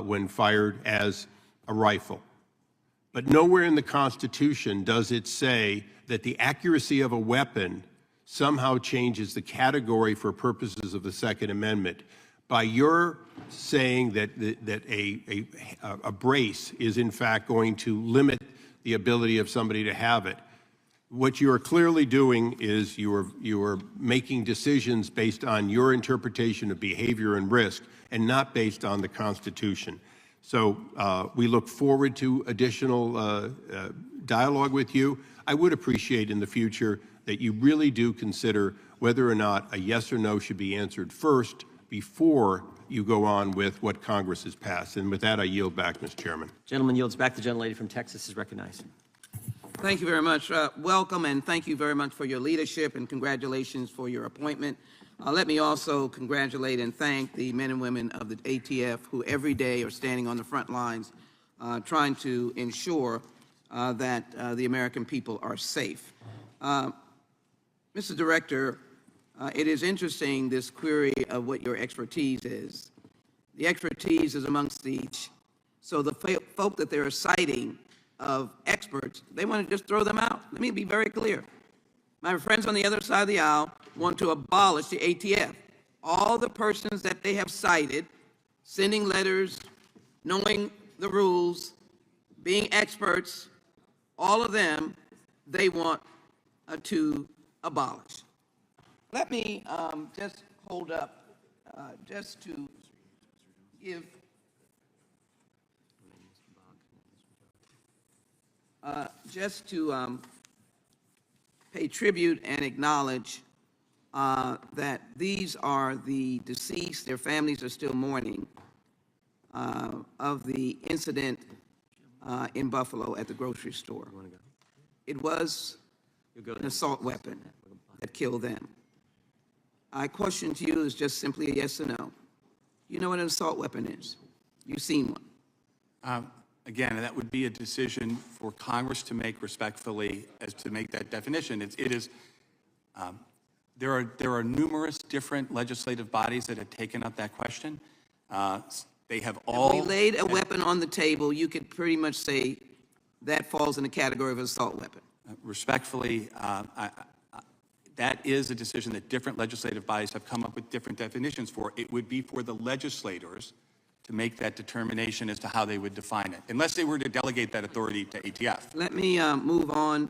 when fired as a rifle. But nowhere in the Constitution does it say that the accuracy of a weapon somehow changes the category for purposes of the Second Amendment. By your saying that a brace is in fact going to limit the ability of somebody to have it, what you are clearly doing is you are making decisions based on your interpretation of behavior and risk and not based on the Constitution. So we look forward to additional dialogue with you. I would appreciate in the future that you really do consider whether or not a yes or no should be answered first before you go on with what Congress has passed. And with that, I yield back, Mr. Chairman. Gentleman yields back. The gentlelady from Texas is recognized. Thank you very much. Welcome, and thank you very much for your leadership, and congratulations for your appointment. Let me also congratulate and thank the men and women of the ATF who every day are standing on the front lines trying to ensure that the American people are safe. Mr. Director, it is interesting, this query of what your expertise is. The expertise is amongst each. So the folk that they're citing of experts, they want to just throw them out. Let me be very clear. My friends on the other side of the aisle want to abolish the ATF. All the persons that they have cited, sending letters, knowing the rules, being experts, all of them, they want to abolish. Let me just hold up, just to give pay tribute and acknowledge that these are the deceased. Their families are still mourning of the incident in Buffalo at the grocery store. It was an assault weapon that killed them. My question to you is just simply a yes or no. You know what an assault weapon is? You've seen one. Again, that would be a decision for Congress to make respectfully as to make that definition. There are numerous different legislative bodies that have taken up that question. They have all. If we laid a weapon on the table, you could pretty much say that falls in the category of an assault weapon. Respectfully, that is a decision that different legislative bodies have come up with different definitions for. It would be for the legislators to make that determination as to how they would define it, unless they were to delegate that authority to ATF. Let me move on.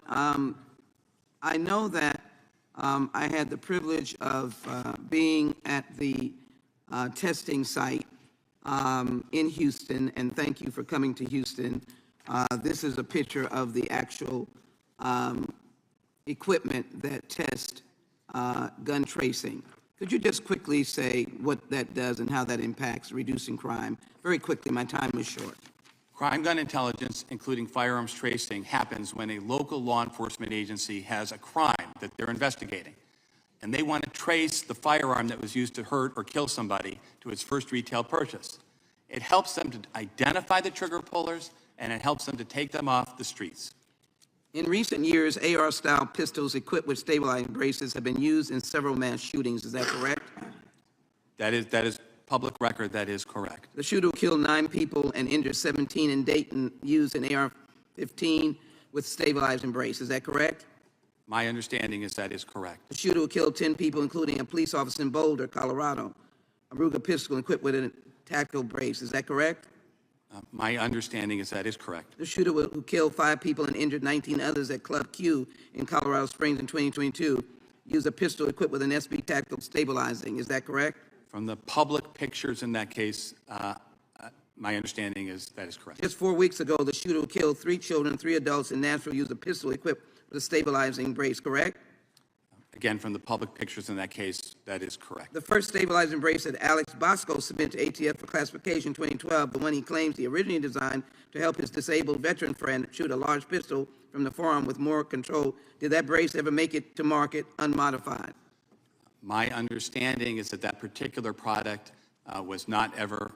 I know that I had the privilege of being at the testing site in Houston, and thank you for coming to Houston. This is a picture of the actual equipment that tests gun tracing. Could you just quickly say what that does and how that impacts reducing crime? Very quickly, my time is short. Crime gun intelligence, including firearms tracing, happens when a local law enforcement agency has a crime that they're investigating, and they want to trace the firearm that was used to hurt or kill somebody to its first retail purchase. It helps them to identify the trigger pullers, and it helps them to take them off the streets. In recent years, AR-style pistols equipped with stabilizing braces have been used in several mass shootings. Is that correct? That is public record. That is correct. The shooter who killed 9 people and injured 17 in Dayton used an AR-15 with stabilizing brace. Is that correct? My understanding is that is correct. The shooter who killed 10 people, including a police officer in Boulder, Colorado, a Ruger pistol equipped with a tactical brace. Is that correct? My understanding is that is correct. The shooter who killed 5 people and injured 19 others at Club Q in Colorado Springs in 2022 used a pistol equipped with an SB tactical stabilizing. Is that correct? From the public pictures in that case, my understanding is that is correct. Just 4 weeks ago, the shooter who killed 3 children, 3 adults in Nashville used a pistol equipped with a stabilizing brace, correct? Again, from the public pictures in that case, that is correct. The first stabilizing brace that Alex Bosco submitted to ATF for classification in 2012, the one he claims he originally designed to help his disabled veteran friend shoot a large pistol from the forearm with more control. Did that brace ever make it to market unmodified? My understanding is that that particular product was not ever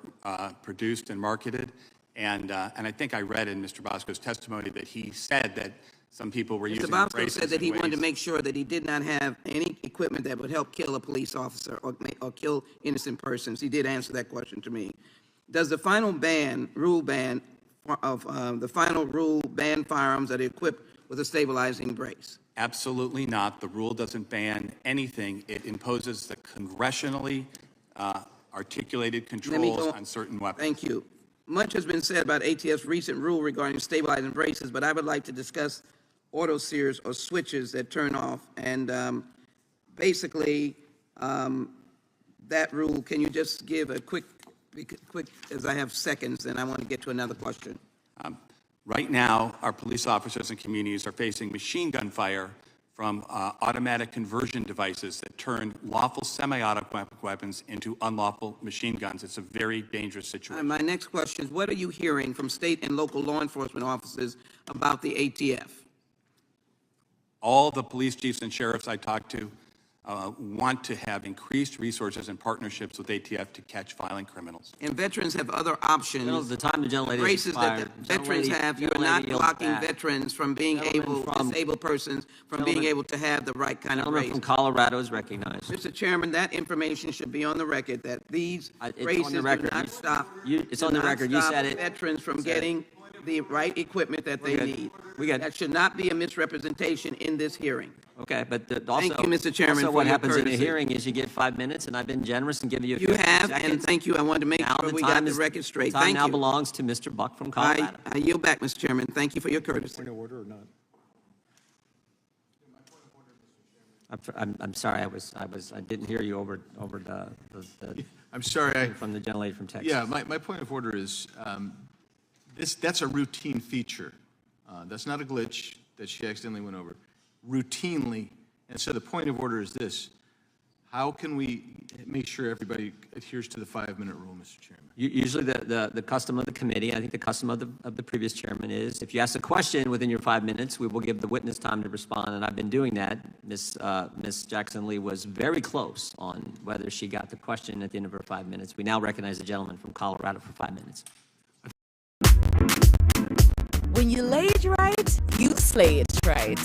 produced and marketed. And I think I read in Mr. Bosco's testimony that he said that some people were using Mr. Bosco braces said that he in wanted to ways. make sure that he did not have any equipment that would help kill a police officer or kill innocent persons. He did answer that question to me. Does the final rule ban firearms that are equipped with a stabilizing brace? Absolutely not. The rule doesn't ban anything. It imposes the congressionally articulated controls on certain weapons. Thank you. Much has been said about ATF's recent rule regarding stabilizing braces, but I would like to discuss auto sears or switches that turn off. And basically, that rule, can you just give a quick, as I have seconds, and I want to get to another question. Right now, our police officers and communities are facing machine gun fire from automatic conversion devices that turn lawful semi-automatic weapons into unlawful machine guns. It's a very dangerous situation. My next question is, what are you hearing from state and local law enforcement officers about the ATF? All the police chiefs and sheriffs I talk to want to have increased resources and partnerships with ATF to catch violent criminals. And veterans have other options. The time the gentlelady Braces that the veterans have, you're not blocking back. veterans from being able, disabled persons, from being able to have the right kind of Gentleman brace. from Colorado is recognized. Mr. Chairman, that information should be on the record, that these It's on the braces do record. not stop. It's on the record. You said it. Veterans from You said it. getting the right equipment that they good. need. We good. That should not be a misrepresentation in this hearing. Okay, but also. Thank you, Mr. Chairman, Also, for what your happens in a courtesy. hearing is you get 5 minutes, and I've been generous and giving you. You 15 have, seconds. and thank you. I wanted to make Now sure the we time got the is- record straight. Time Thank now you. belongs to Mr. Buck from Colorado. I yield back, Mr. Chairman. Thank you for your courtesy. Point of order or not? I'm sorry, I didn't hear you over the I'm sorry, from the gentlelady from Texas. yeah, my point of order is, that's a routine feature. That's not a glitch that she accidentally went over. Routinely, and so the point of order is this: how can we make sure everybody adheres to the 5-minute rule, Mr. Chairman? Usually the custom of the committee, I think the custom of the previous chairman is, if you ask a question within your 5 minutes, we will give the witness time to respond, and I've been doing that. Ms. Jackson Lee was very close on whether she got the question at the end of her 5 minutes. We now recognize the gentleman from Colorado for 5 minutes. When you lay it right, you slay it right.